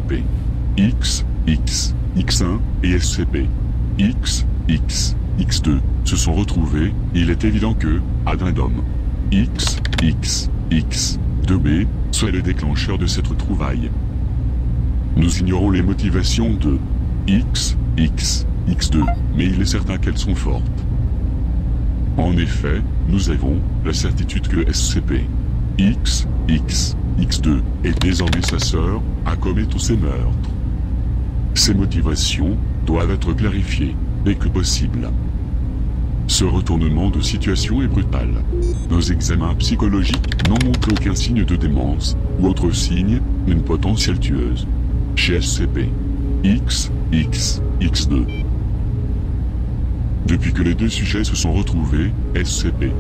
SCP. X, X, X1 et SCP. X, X, X2 se sont retrouvés, et il est évident que, addendum. X, X, X, 2B, soit le déclencheur de cette retrouvaille. Nous ignorons les motivations de X, X, X2, mais il est certain qu'elles sont fortes. En effet, nous avons la certitude que SCP, X, X, X2 est désormais sa sœur, a commis tous ces meurtres. Ces motivations doivent être clarifiées, dès que possible. Ce retournement de situation est brutal. Nos examens psychologiques n'ont montré aucun signe de démence, ou autre signe d'une potentielle tueuse. Chez SCP, X, X, X2. Depuis que les deux sujets se sont retrouvés, SCP,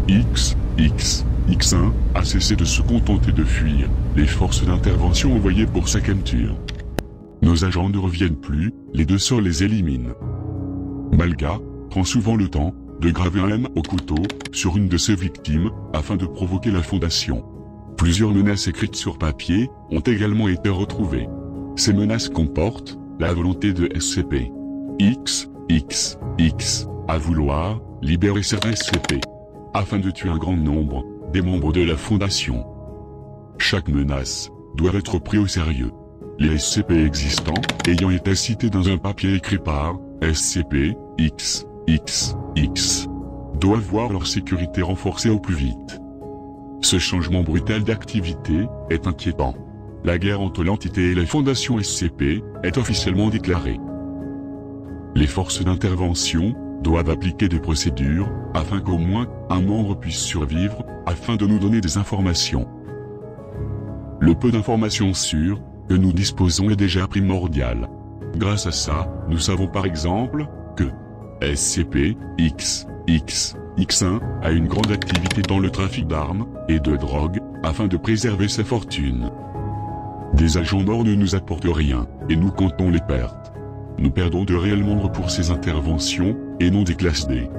X, X, X1 a cessé de se contenter de fuir les forces d'intervention envoyées pour sa capture. Nos agents ne reviennent plus, les deux sœurs les éliminent. Malga prend souvent le temps de graver un M au couteau sur une de ses victimes afin de provoquer la fondation. Plusieurs menaces écrites sur papier ont également été retrouvées. Ces menaces comportent la volonté de SCP, X, X, X, à vouloir libérer certains SCP afin de tuer un grand nombre des membres de la fondation. Chaque menace doit être prise au sérieux. Les SCP existants ayant été cités dans un papier écrit par SCP, X, X, X, doivent voir leur sécurité renforcée au plus vite. Ce changement brutal d'activité est inquiétant. La guerre entre l'entité et la fondation SCP est officiellement déclarée. Les forces d'intervention doivent appliquer des procédures afin qu'au moins un membre puisse survivre afin de nous donner des informations. Le peu d'informations sûres que nous disposons est déjà primordial. Grâce à ça, nous savons par exemple que SCP, X, X, X1 a une grande activité dans le trafic d'armes et de drogue afin de préserver sa fortune. Des agents morts ne nous apportent rien et nous comptons les pertes. Nous perdons de réels membres pour ces interventions et non des classes D.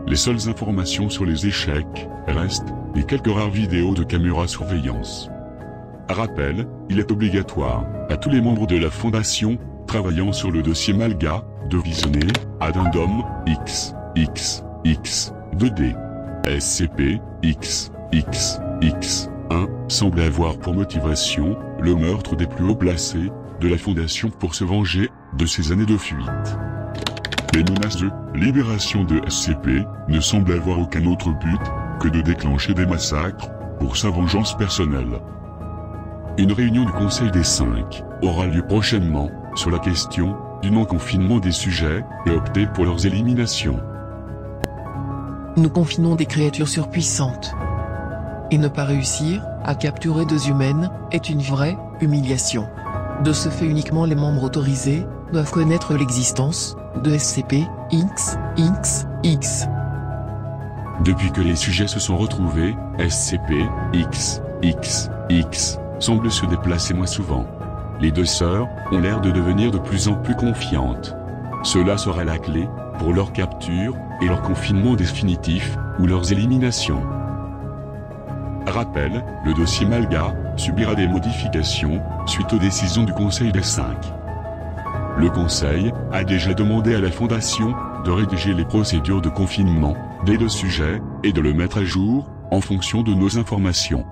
Les seules informations sur les échecs restent les quelques rares vidéos de caméras surveillance. Rappel, il est obligatoire à tous les membres de la fondation travaillant sur le dossier Malga de visionner addendum X, X, X, 2D. SCP, X, X, X, 1 semble avoir pour motivation le meurtre des plus hauts placés de la fondation pour se venger de ces années de fuite. Les menaces de libération de SCP ne semblent avoir aucun autre but que de déclencher des massacres pour sa vengeance personnelle. Une réunion du Conseil des 5 aura lieu prochainement sur la question du non-confinement des sujets et opter pour leurs éliminations. Nous confinons des créatures surpuissantes. Et ne pas réussir à capturer deux humaines est une vraie humiliation. De ce fait, uniquement les membres autorisés doivent connaître l'existence de SCP, X, X, X. Depuis que les sujets se sont retrouvés, SCP, X, X, X semble se déplacer moins souvent. Les deux sœurs ont l'air de devenir de plus en plus confiantes. Cela sera la clé pour leur capture et leur confinement définitif ou leurs éliminations. Rappel, le dossier Malga subira des modifications suite aux décisions du Conseil des 5. Le Conseil a déjà demandé à la Fondation de rédiger les procédures de confinement des deux sujets et de le mettre à jour en fonction de nos informations.